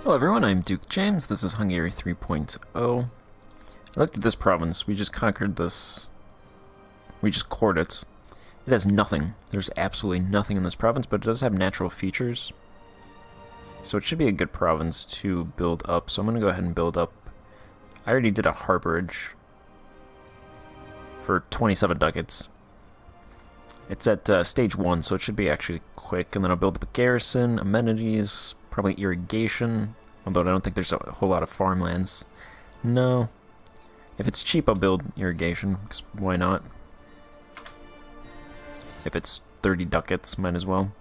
Hello everyone, I'm Duke James. This is Hungary 3.0. I looked at this province. We just conquered this. We just cored it. It has nothing. There's absolutely nothing in this province, but it does have natural features. So it should be a good province to build up. So I'm going to go ahead and build up. I already did a harborage for 27 ducats. It's at stage 1, so it should be actually quick. And then I'll build up a garrison, amenities, probably irrigation. Although I don't think there's a whole lot of farmlands. No. If it's cheap, I'll build irrigation, because why not? If it's 30 ducats, might as well.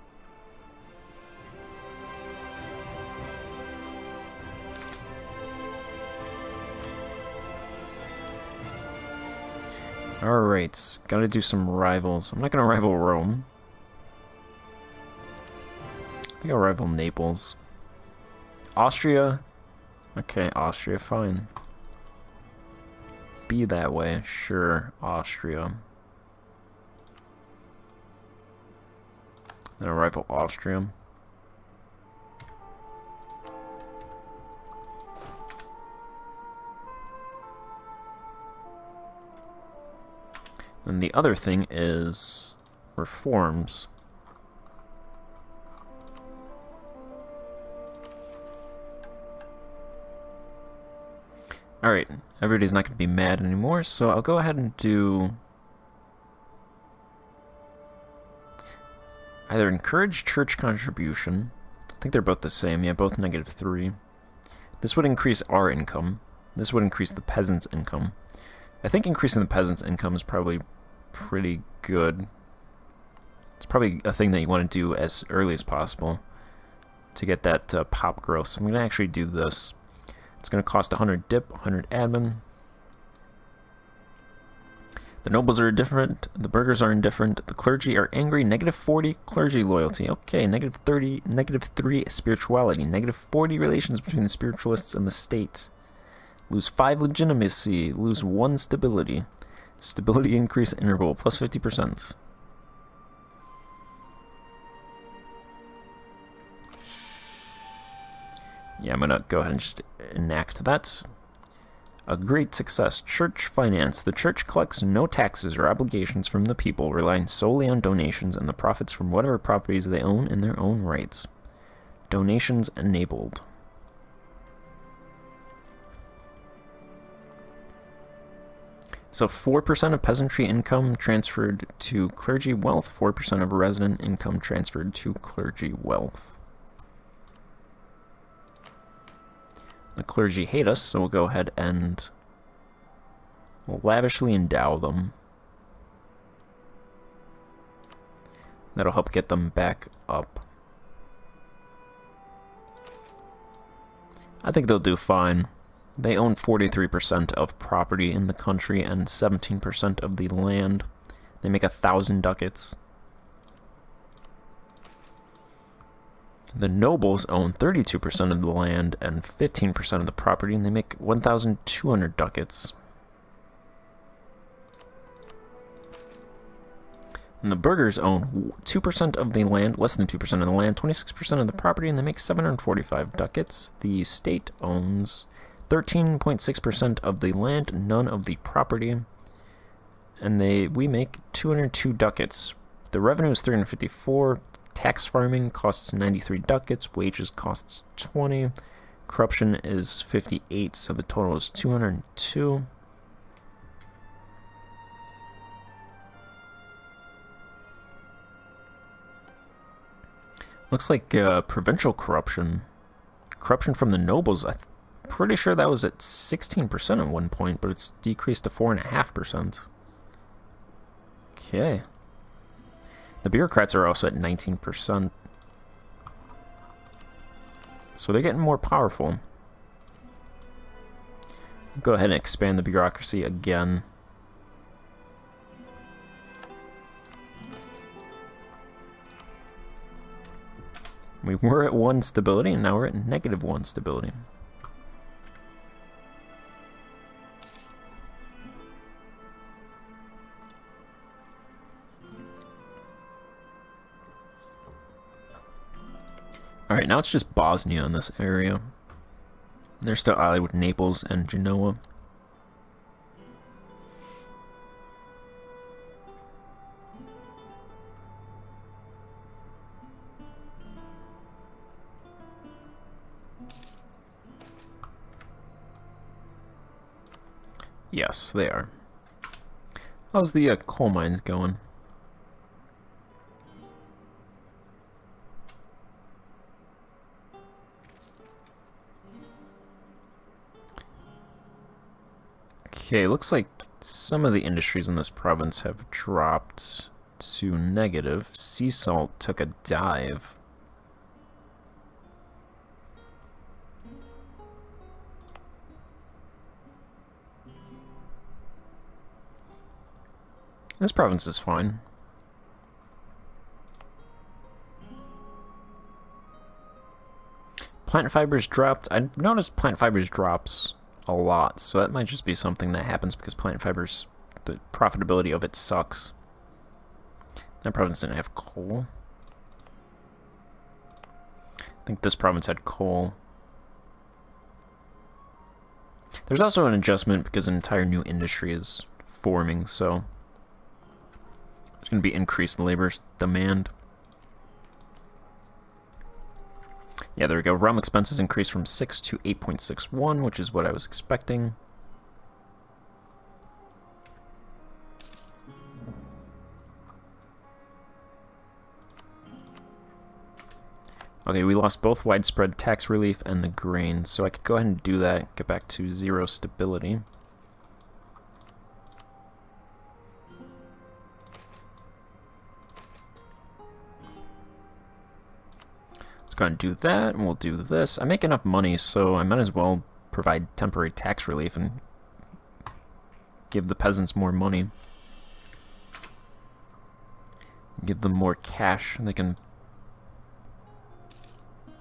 Alright, gotta do some rivals. I'm not gonna rival Rome. I think I'll rival Naples. Austria? Okay, Austria, fine. Be that way, sure, Austria. Then I'll rival Austria. And the other thing is reforms. Alright, everybody's not going to be mad anymore, so I'll go ahead and do either encourage church contribution. I think they're both the same, yeah, both -3. This would increase our income. This would increase the peasants' income. I think increasing the peasants' income is probably pretty good. It's probably a thing that you want to do as early as possible to get that pop growth. So I'm going to actually do this. It's going to cost 100 dip, 100 admin. The nobles are indifferent. The burghers are indifferent. The clergy are angry. -40 clergy loyalty. Okay, -30, -3 spirituality. -40 relations between the spiritualists and the state. Lose 5 legitimacy. Lose 1 stability. Stability increase interval, plus 50%. Yeah, I'm gonna go ahead and just enact that. A great success. Church finance. The church collects no taxes or obligations from the people, relying solely on donations and the profits from whatever properties they own in their own rights. Donations enabled. So 4% of peasantry income transferred to clergy wealth, 4% of resident income transferred to clergy wealth. The clergy hate us, so we'll go ahead and lavishly endow them. That'll help get them back up. I think they'll do fine. They own 43% of property in the country and 17% of the land. They make 1,000 ducats. The nobles own 32% of the land and 15% of the property, and they make 1,200 ducats. And the burghers own 2% of the land, less than 2% of the land, 26% of the property, and they make 745 ducats. The state owns 13.6% of the land, none of the property, and we make 202 ducats. The revenue is 354. Tax farming costs 93 ducats. Wages costs 20. Corruption is 58, so the total is 202. Looks like provincial corruption. Corruption from the nobles, I'm pretty sure that was at 16% at one point, but it's decreased to 4.5%. Okay. The bureaucrats are also at 19%. So they're getting more powerful. Go ahead and expand the bureaucracy again. We were at 1 stability, and now we're at -1 stability. Alright, now it's just Bosnia in this area. They're still allied with Naples and Genoa. Yes, they are. How's the coal mines going? Okay, looks like some of the industries in this province have dropped to negative. Sea salt took a dive. This province is fine. Plant fibers dropped. I noticed plant fibers drops a lot, so that might just be something that happens because plant fibers, the profitability of it sucks. That province didn't have coal. I think this province had coal. There's also an adjustment because an entire new industry is forming, so there's going to be increased labor demand. Yeah, there we go. Realm expenses increased from 6 to 8.61, which is what I was expecting. Okay, we lost both widespread tax relief and the grain, so I could go ahead and do that, get back to 0 stability. Go ahead and do that, and we'll do this. I make enough money, so I might as well provide temporary tax relief and give the peasants more money. Give them more cash, and they can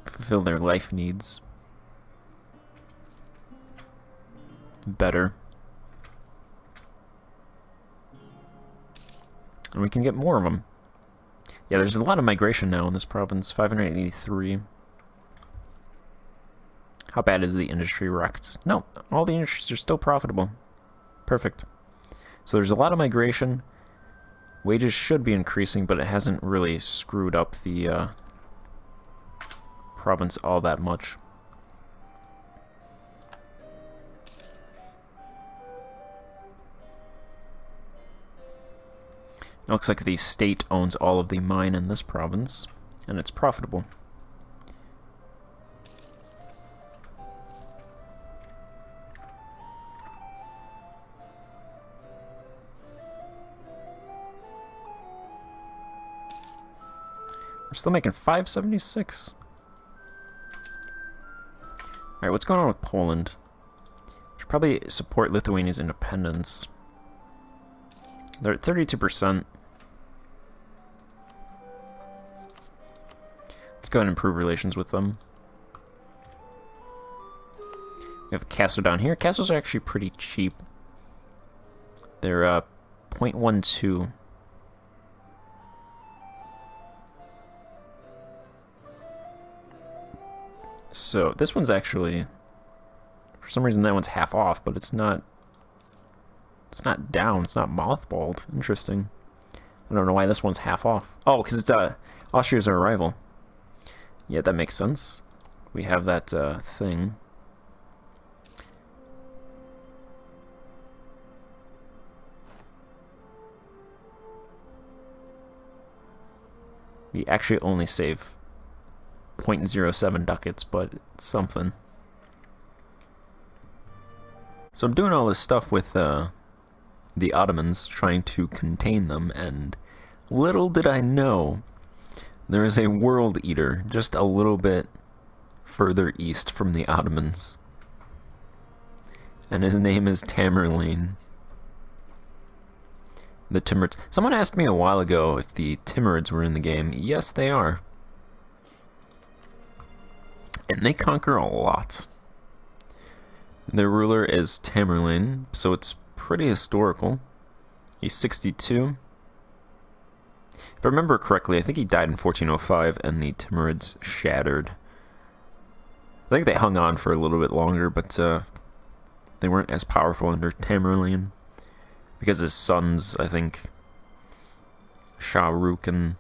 fulfill their life needs better. And we can get more of them. Yeah, there's a lot of migration now in this province, 583. How bad is the industry wrecked? No, all the industries are still profitable. Perfect. So there's a lot of migration. Wages should be increasing, but it hasn't really screwed up the province all that much. It looks like the state owns all of the mine in this province, and it's profitable. We're still making 576. Alright, what's going on with Poland? Should probably support Lithuania's independence. They're at 32%. Let's go ahead and improve relations with them. We have a castle down here. Castles are actually pretty cheap. They're 0.12. So this one's actually, for some reason that one's half off, but it's not down, it's not mothballed. Interesting. I don't know why this one's half off. Oh, because it's Austria's our rival. Yeah, that makes sense. We have that thing. We actually only save 0.07 ducats, but it's something. So I'm doing all this stuff with the Ottomans, trying to contain them, and little did I know there is a world eater just a little bit further east from the Ottomans. And his name is Tamerlane. The Timurids. Someone asked me a while ago if the Timurids were in the game. Yes, they are. And they conquer a lot. Their ruler is Tamerlane, so it's pretty historical. He's 62. If I remember correctly, I think he died in 1405, and the Timurids shattered I think they hung on for a little bit longer, but they weren't as powerful under Tamerlane. Because his sons, I think, Shah Rukh and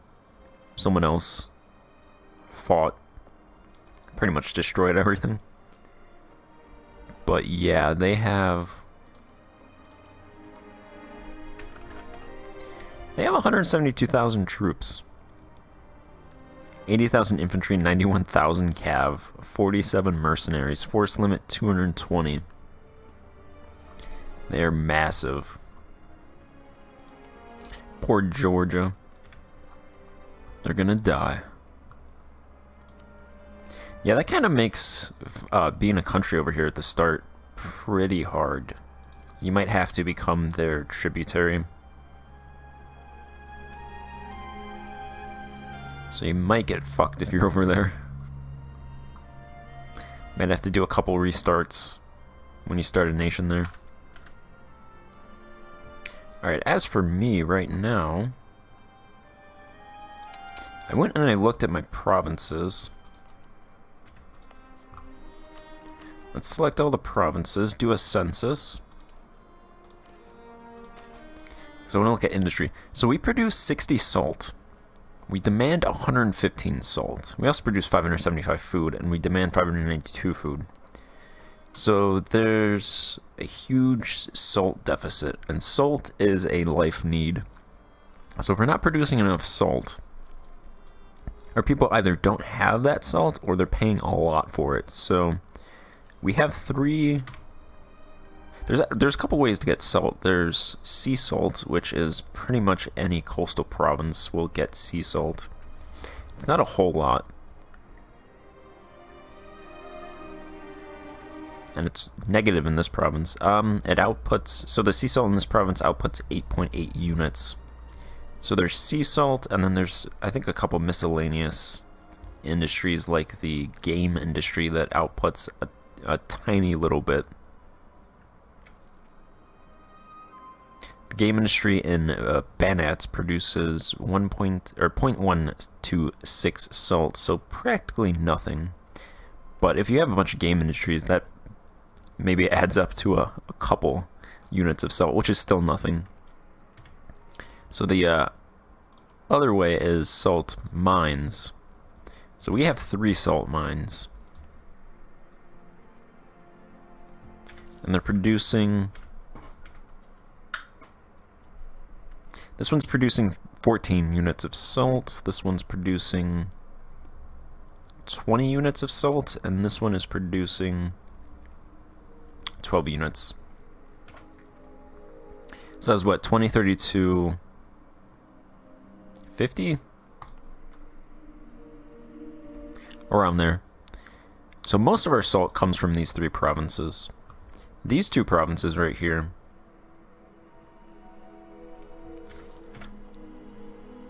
someone else fought, pretty much destroyed everything. But yeah, they have 172,000 troops. 80,000 infantry, 91,000 cav, 47 mercenaries, force limit 220. They're massive. Poor Georgia. They're gonna die. Yeah, that kind of makes being a country over here at the start pretty hard. You might have to become their tributary. So you might get fucked if you're over there. Might have to do a couple restarts when you start a nation there. Alright, as for me right now, I went and I looked at my provinces. Let's select all the provinces, do a census. So I want to look at industry. So we produce 60 salt. We demand 115 salt. We also produce 575 food, and we demand 592 food. So there's a huge salt deficit, and salt is a life need. So if we're not producing enough salt, our people either don't have that salt or they're paying a lot for it. So we have three. There's a couple ways to get salt. There's sea salt, which is pretty much any coastal province will get sea salt. It's not a whole lot. And it's negative in this province. It outputs, so the sea salt in this province outputs 8.8 units. So there's sea salt, and then there's, I think, a couple miscellaneous industries like the game industry that outputs a tiny little bit. The game industry in Banat produces 0.126 salt, so practically nothing. But if you have a bunch of game industries, that maybe adds up to a couple units of salt, which is still nothing. So the other way is salt mines. So we have 3 salt mines. And they're producing... This one's producing 14 units of salt. This one's producing 20 units of salt. And this one is producing 12 units. So that's what, 20, 32, 50? Around there. So most of our salt comes from these 3 provinces. These 2 provinces right here,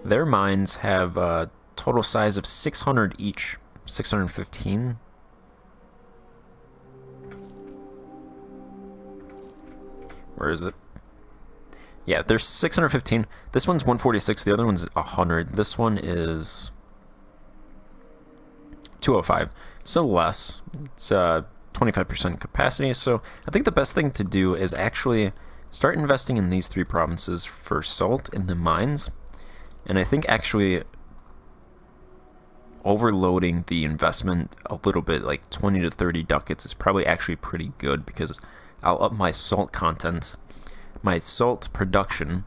their mines have a total size of 600 each. 615. Where is it? Yeah, there's 615. This one's 146. The other one's 100. This one is 205. So less. It's 25% capacity. So I think the best thing to do is actually start investing in these 3 provinces for salt in the mines. And I think actually overloading the investment a little bit, like 20 to 30 ducats, is probably actually pretty good, because I'll up my salt content, my salt production.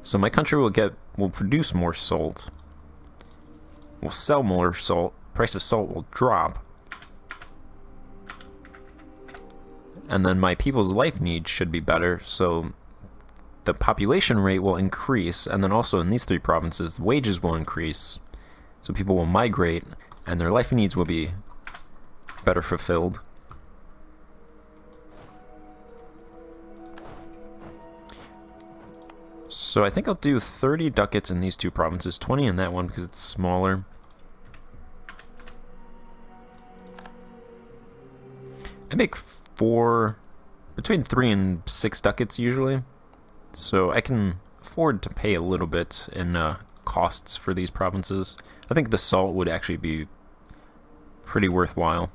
So my country will produce more salt, will sell more salt, price of salt will drop, and then my people's life needs should be better, so the population rate will increase, and then also in these 3 provinces, wages will increase, so people will migrate, and their life needs will be better fulfilled. So I think I'll do 30 ducats in these 2 provinces, 20 in that one because it's smaller. I make between 3 and 6 ducats usually, so I can afford to pay a little bit in costs for these provinces. I think the salt would actually be pretty worthwhile.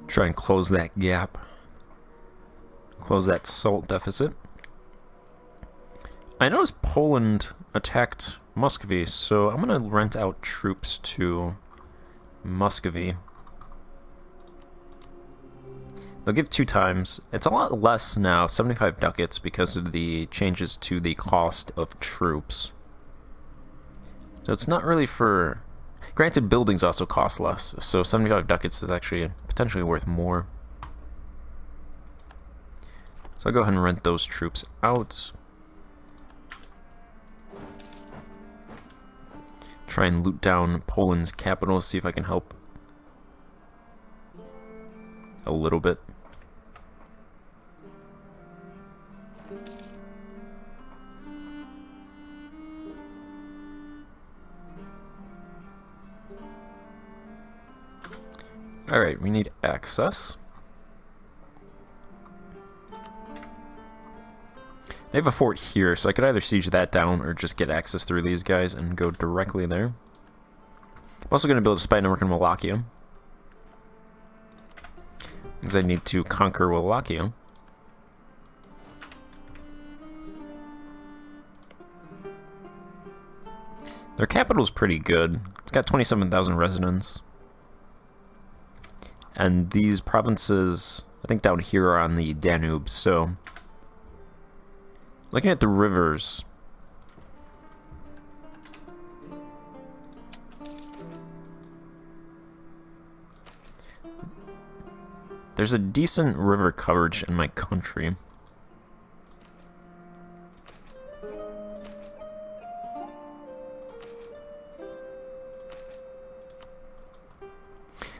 Try and close that gap. Close that salt deficit. I noticed Poland attacked Muscovy, so I'm going to rent out troops to Muscovy. They'll give 2 times. It's a lot less now, 75 ducats, because of the changes to the cost of troops. So it's not really for... Granted, buildings also cost less, so 75 ducats is actually potentially worth more. So I'll go ahead and rent those troops out. Try and loot down Poland's capital, see if I can help a little bit. Alright, we need access. They have a fort here, so I could either siege that down or just get access through these guys and go directly there. I'm also going to build a spy network in Wallachia, because I need to conquer Wallachia. Their capital is pretty good. It's got 27,000 residents. And these provinces, I think down here are on the Danube, so... Looking at the rivers... There's a decent river coverage in my country.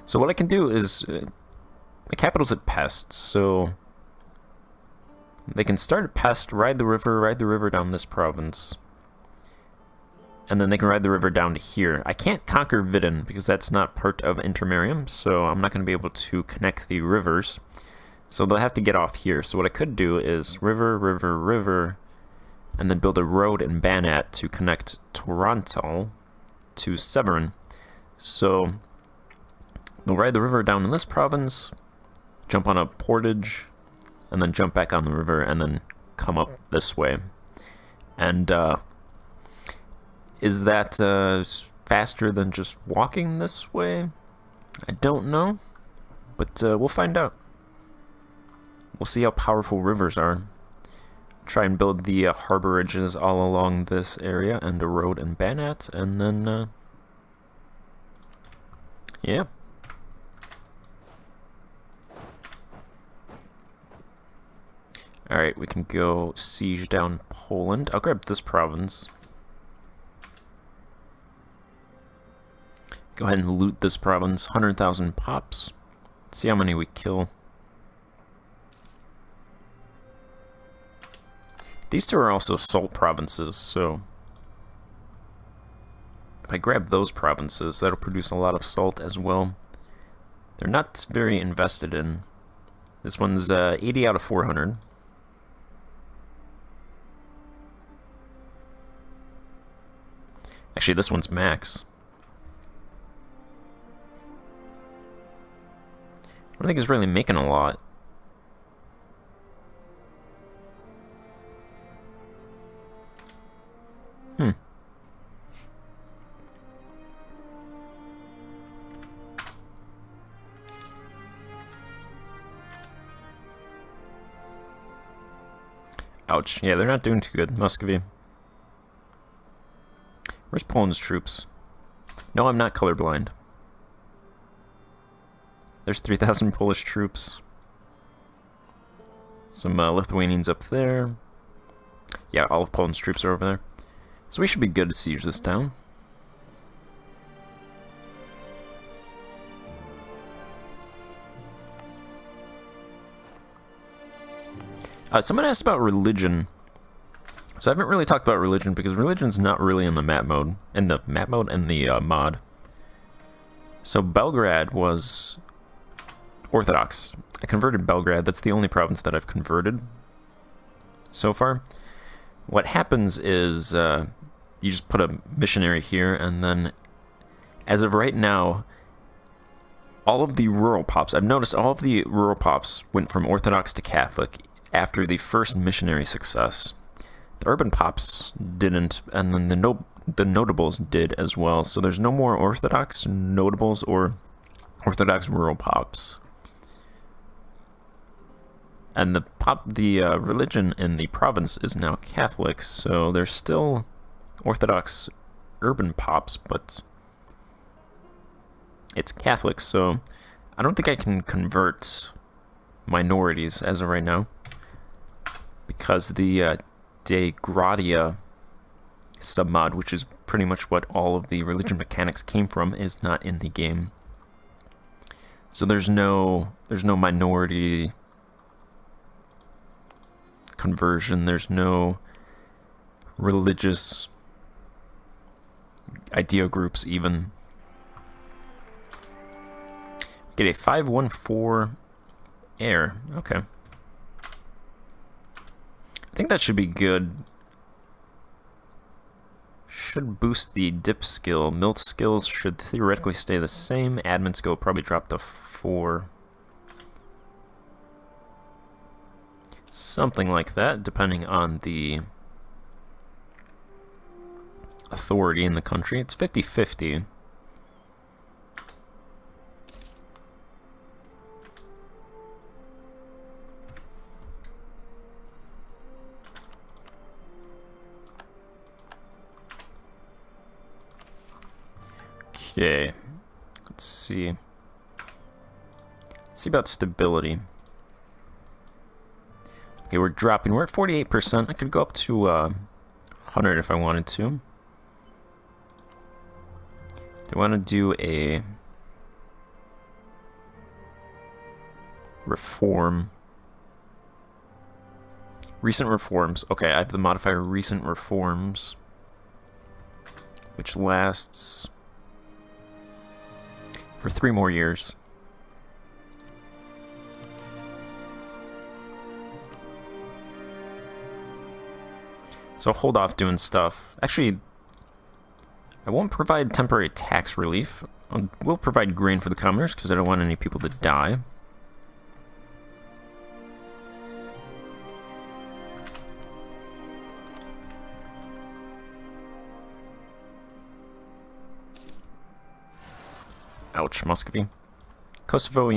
So what I can do is, the capital's at Pest, so they can start at Pest, ride the river down this province, and then they can ride the river down to here. I can't conquer Vidin because that's not part of Intermarium, so I'm not going to be able to connect the rivers. So they'll have to get off here. So what I could do is river, and then build a road in Banat to connect Toronto to Severin. So they'll ride the river down in this province, jump on a portage, and then jump back on the river, and then come up this way. And is that faster than just walking this way? I don't know, but we'll find out. We'll see how powerful rivers are. Try and build the harborages all along this area, and a road in Banat, and then, yeah. Alright, we can go siege down Poland. I'll grab this province. Go ahead and loot this province. 100,000 pops. Let's see how many we kill. These two are also salt provinces, so if I grab those provinces, that'll produce a lot of salt as well. They're not very invested in. This one's 80 out of 400. Actually, this one's max. I don't think it's really making a lot. Ouch. Yeah, they're not doing too good. Muscovy. Where's Poland's troops? No, I'm not colorblind. There's 3,000 Polish troops. Some Lithuanians up there. Yeah, all of Poland's troops are over there. So we should be good to siege this town. Someone asked about religion. So I haven't really talked about religion because religion's not really in the map mode. In the map mode and the mod. So Belgrade was Orthodox. I converted Belgrade. That's the only province that I've converted so far. what happens is you just put a missionary here, and then as of right now, all of the rural pops, I've noticed all of the rural pops went from Orthodox to Catholic after the first missionary success. The urban pops didn't, and then the notables did as well. So there's no more Orthodox notables or Orthodox rural pops. And the religion in the province is now Catholic, so there's still Orthodox urban pops, but it's Catholic, so I don't think I can convert minorities as of right now, because the De Gratia submod, which is pretty much what all of the religion mechanics came from, is not in the game. So there's no minority conversion, there's no religious idea groups even. Get a 514 air. Okay. I think that should be good. Should boost the dip skill. Milt skills should theoretically stay the same. Admin skill probably drop to 4. Something like that, depending on the authority in the country. It's 50-50. Okay, let's see. Let's see about stability. Okay, we're dropping. We're at 48%. I could go up to 100 if I wanted to. Do I want to do a reform? Recent reforms. Okay, I have the modifier recent reforms, which lasts for 3 more years. So I'll hold off doing stuff. Actually, I won't provide temporary tax relief. I will provide grain for the commoners because I don't want any people to die. Ouch, Muscovy. Kosovo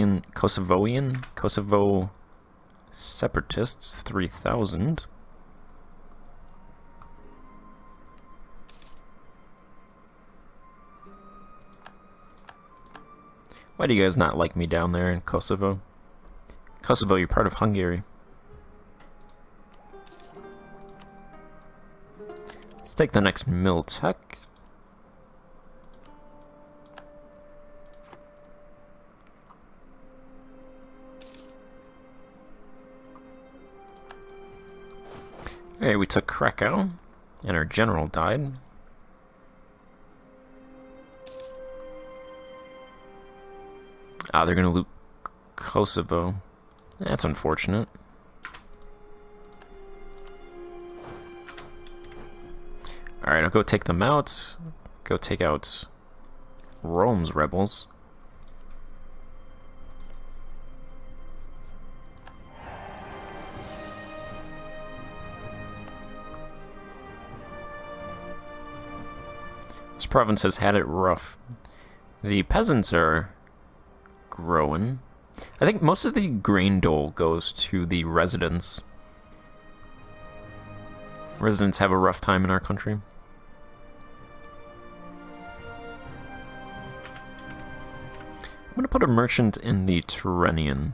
separatists, 3,000. Why do you guys not like me down there in Kosovo? Kosovo, you're part of Hungary. Let's take the next Miltech. Okay, we took Krakow, and our general died. Ah, they're gonna loot Kosovo. That's unfortunate. Alright, I'll go take them out. Go take out Rome's rebels. This province has had it rough. The peasants are growing. I think most of the grain dole goes to the residents. Residents have a rough time in our country. I'm going to put a merchant in the Tyrrhenian.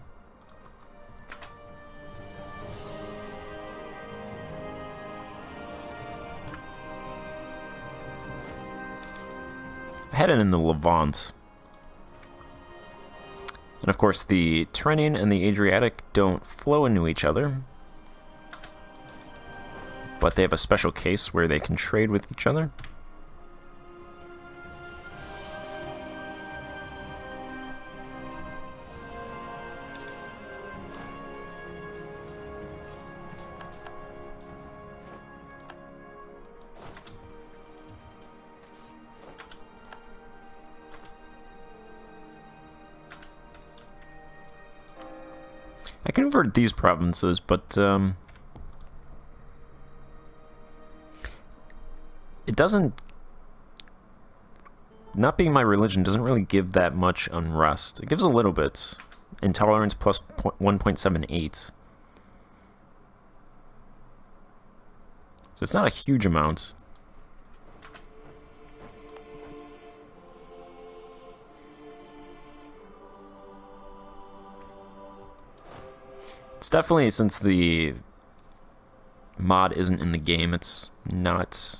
I had it in the Levant. And of course, the Tyrrhenian and the Adriatic don't flow into each other, but they have a special case where they can trade with each other. I convert these provinces, but it doesn't... Not being my religion doesn't really give that much unrest. It gives a little bit. Intolerance plus 1.78. So it's not a huge amount. It's definitely, since the mod isn't in the game, it's not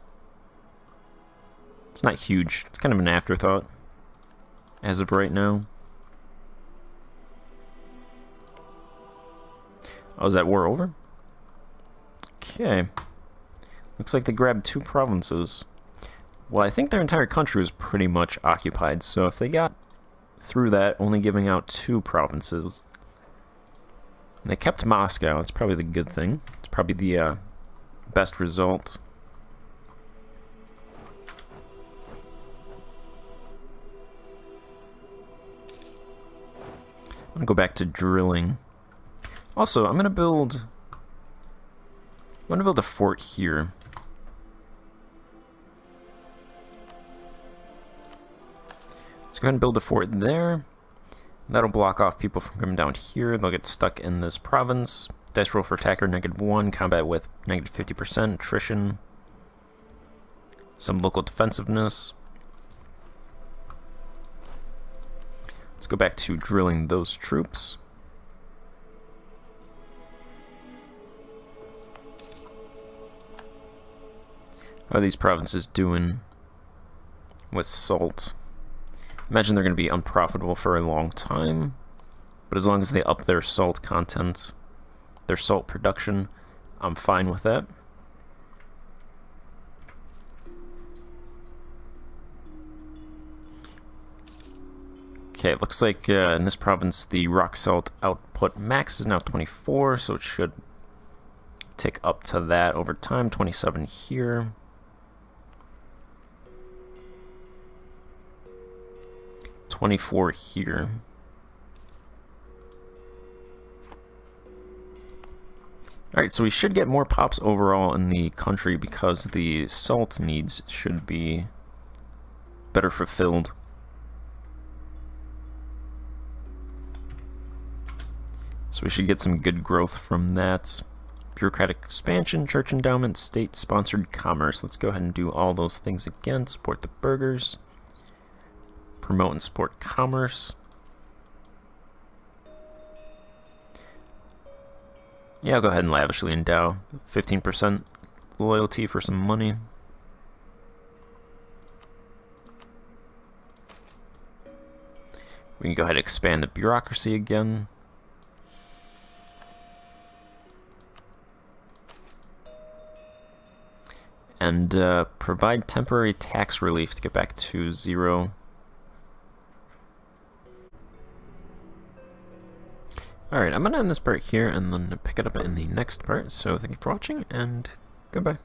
huge. It's kind of an afterthought as of right now. Oh, is that war over? Okay. Looks like they grabbed 2 provinces. Well, I think their entire country was pretty much occupied, so if they got through that, only giving out 2 provinces, and they kept Moscow, it's probably the good thing. It's probably the best result. I'm gonna go back to drilling. Also, I'm gonna build a fort here. Let's go ahead and build a fort there. That'll block off people from coming down here. They'll get stuck in this province. Dice roll for attacker, -1. Combat with -50%. Attrition. Some local defensiveness. Let's go back to drilling those troops. How are these provinces doing with salt? Imagine they're going to be unprofitable for a long time, but as long as they up their salt content, their salt production, I'm fine with that. Okay, it looks like in this province the rock salt output max is now 24, so it should tick up to that over time. 27 here. 24 here. Alright, so we should get more pops overall in the country because the salt needs should be better fulfilled. So we should get some good growth from that. Bureaucratic expansion, church endowment, state-sponsored commerce. Let's go ahead and do all those things again. Support the burghers. Promote and support commerce. Yeah, I'll go ahead and lavishly endow. 15% loyalty for some money. We can go ahead and expand the bureaucracy again. And provide temporary tax relief to get back to 0. Alright, I'm going to end this part here and then pick it up in the next part. So thank you for watching, and goodbye.